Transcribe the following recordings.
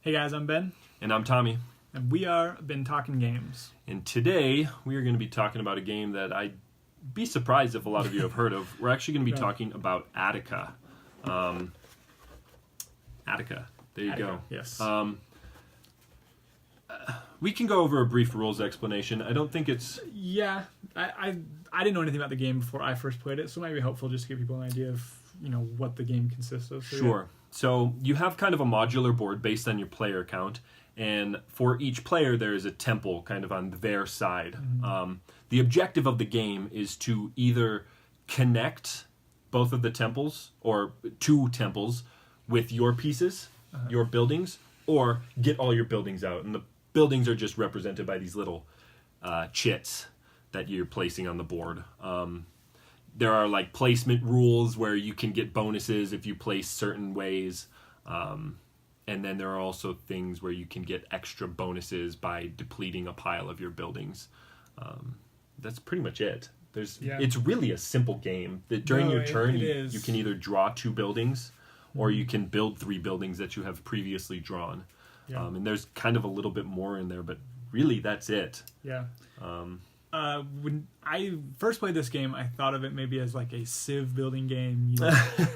Hey guys, I'm Ben. And I'm Tommy. And we are Been Talking Games. And today we are going to be talking about a game that I'd be surprised if a lot of you have heard of. We're actually going to be talking about Attika. Attika. There you go. Yes. We can go over a brief rules explanation. I don't think it's... Yeah. I didn't know anything about the game before I first played it, so it might be helpful just to give people an idea of, what the game consists of. So, sure. Yeah. So you have kind of a modular board based on your player count, and for each player there is a temple kind of on their side. Mm-hmm. The objective of the game is to either connect both of the temples, or two temples, with your pieces, your buildings, or get all your buildings out. And the buildings are just represented by these little chits that you're placing on the board. There are like placement rules where you can get bonuses if you place certain ways. And then there are also things where you can get extra bonuses by depleting a pile of your buildings. That's pretty much it. It's really a simple game. During your turn, you can either draw two buildings or you can build three buildings that you have previously drawn. Yeah. And there's kind of a little bit more in there, but really that's it. Yeah. When I first played this game, I thought of it maybe as like a Civ building game.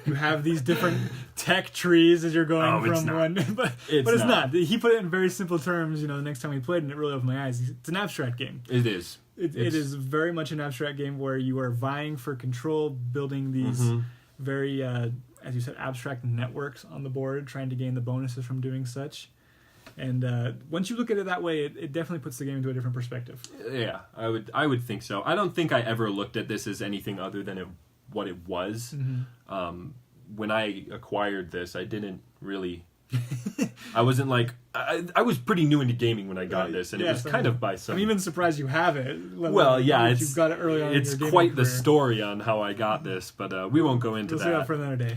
You have these different tech trees as you're going from one, but it's not. He put it in very simple terms. The next time we played, and it really opened my eyes. It's an abstract game. It is. It is very much an abstract game where you are vying for control, building these very, as you said, abstract networks on the board, trying to gain the bonuses from doing such. And once you look at it that way, it definitely puts the game into a different perspective. Yeah, I would think so. I don't think I ever looked at this as anything other than what it was. Mm-hmm. When I acquired this, I didn't really... I wasn't like... I was pretty new into gaming when I got this, and it was kind of by some... I'm even surprised you have it. Well, yeah, you got it early on in your it's gaming quite career. The story on how I got this, but we won't go into that. We'll save that for another day.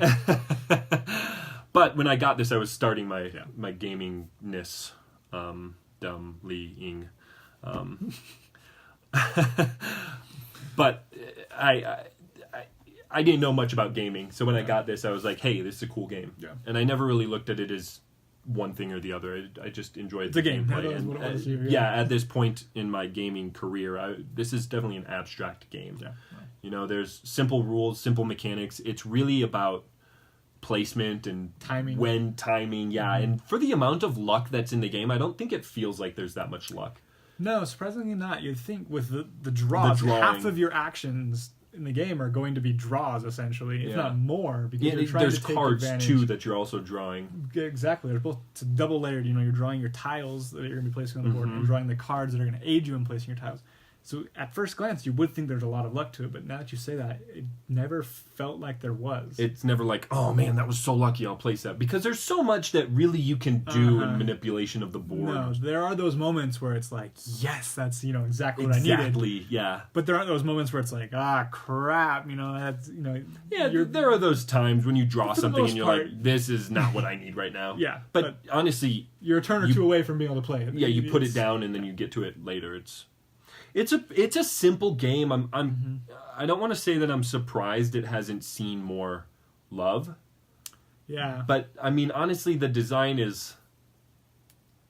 But when I got this, I was starting my gamingness, dumbly-ing. But I didn't know much about gaming, so when I got this, I was like, hey, this is a cool game. Yeah. And I never really looked at it as one thing or the other. I just enjoyed the gameplay. And, at this point in my gaming career, this is definitely an abstract game. Yeah. There's simple rules, simple mechanics. It's really about placement and timing. And for the amount of luck that's in the game, I don't think it feels like there's that much luck. No, surprisingly not. You'd think with the draws, half of your actions in the game are going to be draws, essentially, if not more, because you're trying to take cards advantage. too that you're also drawing. Exactly. They're both double layered. You're drawing your tiles that you're going to be placing on the board, and you're drawing the cards that are going to aid you in placing your tiles. So at first glance, you would think there's a lot of luck to it, but now that you say that, it never felt like there was. It's never like, oh man, that was so lucky, I'll place that. Because there's so much that really you can do in manipulation of the board. No, there are those moments where it's like, yes, that's exactly what I needed. Exactly, yeah. But there aren't those moments where it's like, crap, that's, Yeah, there are those times when you draw something and you're like, this is not what I need right now. Yeah. But honestly... You're a turn or two away from being able to play it. Yeah, you put it down and then you get to it later. It's a simple game. I don't want to say that I'm surprised it hasn't seen more love. Yeah. But I mean, honestly, the design is...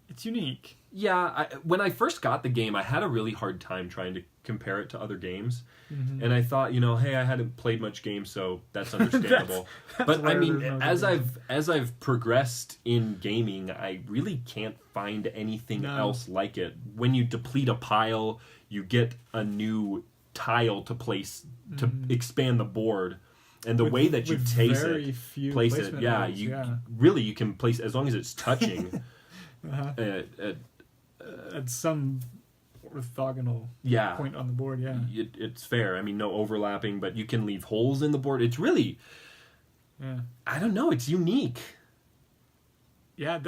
It's unique. Yeah. When I first got the game, I had a really hard time trying to compare it to other games. Mm-hmm. And I thought, hey, I hadn't played much games, so that's understandable. But I mean, as I've progressed in gaming, I really can't find anything else like it. When you deplete a pile, you get a new tile to place to expand the board. And the way that you place it, you can place as long as it's touching at some orthogonal point on the board. It's fair. I mean, no overlapping, but you can leave holes in the board. It's really, I don't know. It's unique. Yeah.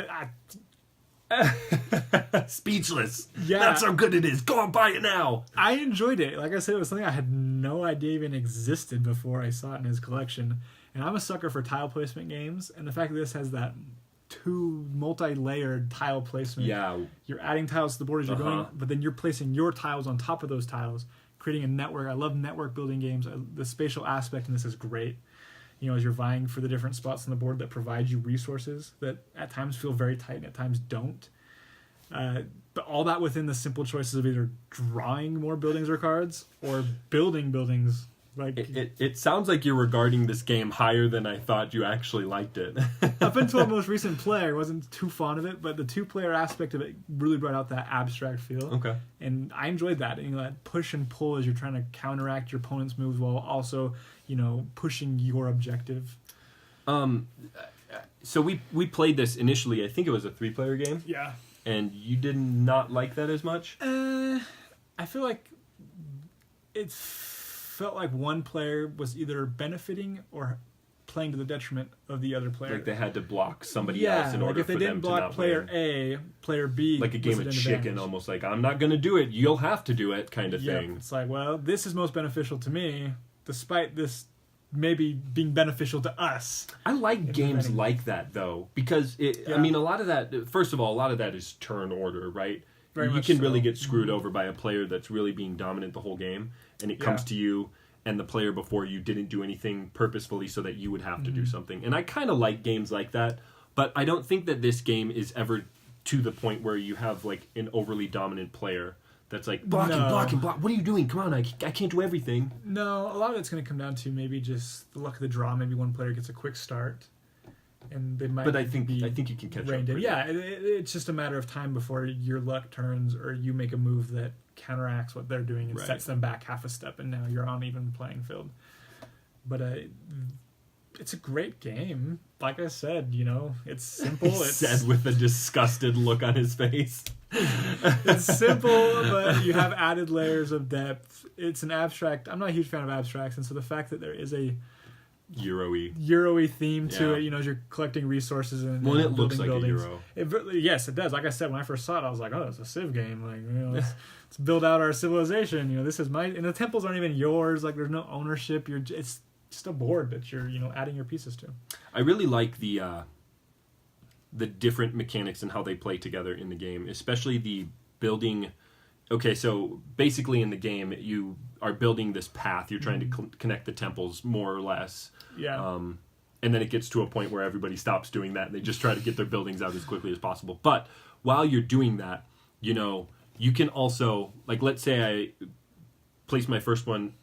Speechless. Yeah, that's how good it is. Go and buy it now. I enjoyed it. Like I said, it was something I had no idea even existed before I saw it in his collection. And I'm a sucker for tile placement games, and the fact that this has that two multi-layered tile placement. Yeah, you're adding tiles to the board as you're going, but then you're placing your tiles on top of those tiles, creating a network. I love network building games. The spatial aspect in this is great. as you're vying for the different spots on the board that provide you resources that at times feel very tight and at times don't. But all that within the simple choices of either drawing more buildings or cards or building buildings. Like it sounds like you're regarding this game higher than I thought you actually liked it. Up until a most recent play, I wasn't too fond of it, but the 2-player aspect of it really brought out that abstract feel. Okay. And I enjoyed that. That push and pull as you're trying to counteract your opponent's moves while also, pushing your objective. So we played this initially. I think it was a 3-player game. Yeah. And you did not like that as much? I feel like it felt like one player was either benefiting or playing to the detriment of the other player. Like they had to block somebody else in order for them to not win. Yeah, like if they didn't block player A, player B... Like a game of chicken, almost like, I'm not going to do it, you'll have to do it kind of thing. It's like, well, this is most beneficial to me, despite this maybe being beneficial to us. I like games like that, though, because, a lot of that... First of all, a lot of that is turn order, right? You can really get screwed over by a player that's really being dominant the whole game, and it comes to you, and the player before you didn't do anything purposefully so that you would have to do something. And I kind of like games like that, but I don't think that this game is ever to the point where you have like an overly dominant player that's like, block. What are you doing? Come on, I can't do everything. No, a lot of it's going to come down to maybe just the luck of the draw. Maybe one player gets a quick start. And they might. But I think you can catch up. Yeah, it's just a matter of time before your luck turns or you make a move that counteracts what they're doing and sets them back half a step, and now you're on even playing field. But it's a great game. Like I said, it's simple. It's said with a disgusted look on his face. It's simple, but you have added layers of depth. It's an abstract. I'm not a huge fan of abstracts, and so the fact that there is a Euro-y theme to it, as you're collecting resources and it looks like buildings. A Euro. Yes, it does. Like I said, when I first saw it, I was like, "Oh, it's a Civ game." Like, let's build out our civilization. This is and the temples aren't even yours. Like, there's no ownership. It's just a board that you're, adding your pieces to. I really like the different mechanics and how they play together in the game, especially the building. Okay, so basically in the game, you are building this path. You're trying to connect the temples, more or less. Yeah. And then it gets to a point where everybody stops doing that, and they just try to get their buildings out as quickly as possible. But while you're doing that, you can also, like, let's say I place my first one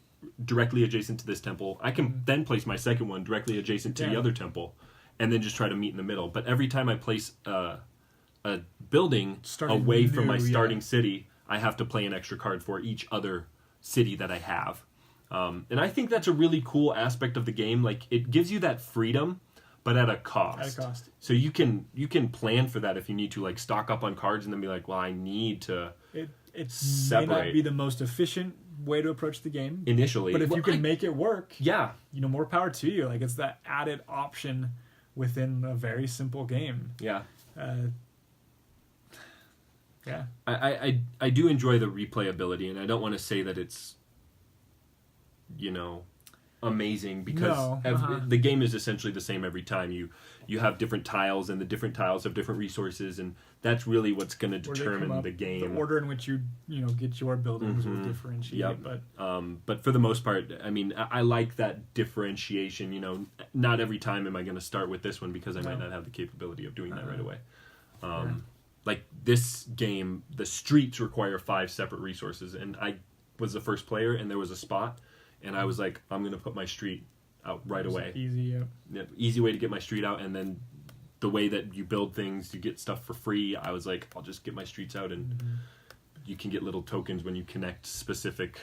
directly adjacent to this temple. I can then place my second one directly adjacent to the other temple, and then just try to meet in the middle. But every time I place a building away from my starting city, I have to play an extra card for each other city that I have. And I think that's a really cool aspect of the game. Like, it gives you that freedom, but at a cost. So you can plan for that if you need to, like, stock up on cards and then be like, well, I need to separate. May not be the most efficient way to approach the game initially, but if you can make it work, more power to you. Like, it's that added option within a very simple game. I do enjoy the replayability, and I don't want to say that it's amazing, because the game is essentially the same every time. You have different tiles, and the different tiles have different resources, and that's really what's going to determine the game. The order in which you get your buildings will differentiate. But for the most part, I mean, I like that differentiation. Not every time am I going to start with this one, because I might not have the capability of doing that right away. Like this game, the streets require 5 separate resources, and I was the first player, and there was a spot, and I was like, I'm going to put my street out right away. Easy way to get my street out, and then the way that you build things, you get stuff for free. I was like, I'll just get my streets out, and you can get little tokens when you connect specific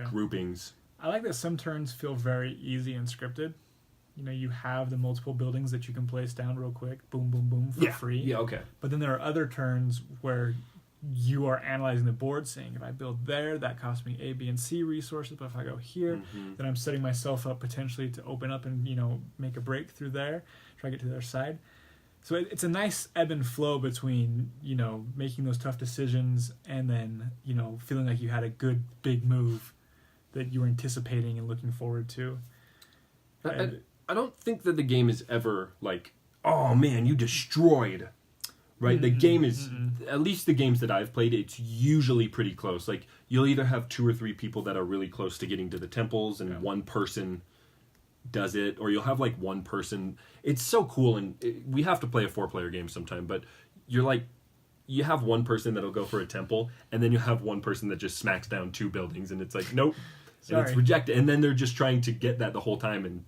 groupings. I like that some turns feel very easy and scripted. You have the multiple buildings that you can place down real quick, boom, boom, boom, for free. Yeah, okay. But then there are other turns where you are analyzing the board, saying, if I build there, that costs me A, B, and C resources. But if I go here, then I'm setting myself up potentially to open up and, make a breakthrough there, try to get to their side. So it's a nice ebb and flow between, making those tough decisions and then, feeling like you had a good big move that you were anticipating and looking forward to. I don't think that the game is ever like, oh man, you destroyed. Right? The game is, at least the games that I've played, it's usually pretty close. Like, you'll either have 2 or 3 people that are really close to getting to the temples, and one person does it, or you'll have like one person. It's so cool, and we have to play a 4-player game sometime, but you're like, you have one person that'll go for a temple, and then you have one person that just smacks down 2 buildings, and it's like, nope. And it's rejected, and then they're just trying to get that the whole time, and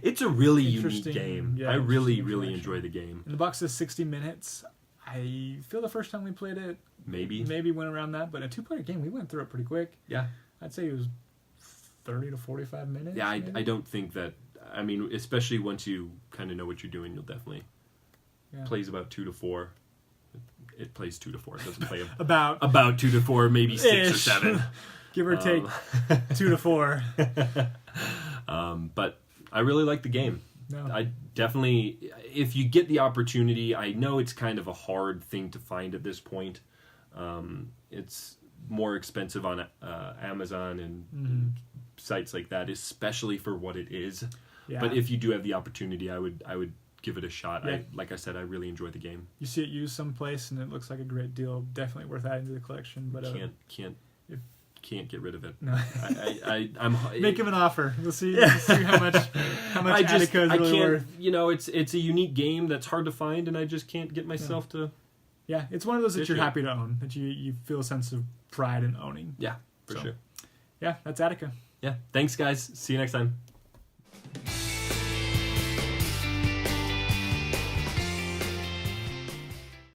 it's a really unique game. Yeah, I really enjoy the game. And the box is 60 minutes. I feel the first time we played it, maybe went around that, but a 2-player game, we went through it pretty quick. Yeah. I'd say it was 30 to 45 minutes. Yeah, I don't think that, I mean, especially once you kind of know what you're doing, you'll definitely plays about 2 to 4. It plays 2 to 4. It doesn't play about 2 to 4, maybe 6 or 7. Give or take 2 to 4. But I really like the game. No. I definitely, if you get the opportunity, I know it's kind of a hard thing to find at this point. It's more expensive on Amazon and sites like that, especially for what it is. Yeah. But if you do have the opportunity, I would give it a shot. Yeah. Like I said, I really enjoy the game. You see it used someplace, and it looks like a great deal. Definitely worth adding to the collection. But can't get rid of it. No. I'm make him an offer. We'll see how much Attika is really worth. You know, it's a unique game that's hard to find, and I just can't get myself to. Yeah, it's one of those that you're happy to own, that you feel a sense of pride in owning. Yeah, for sure. Yeah, that's Attika. Yeah, thanks guys. See you next time.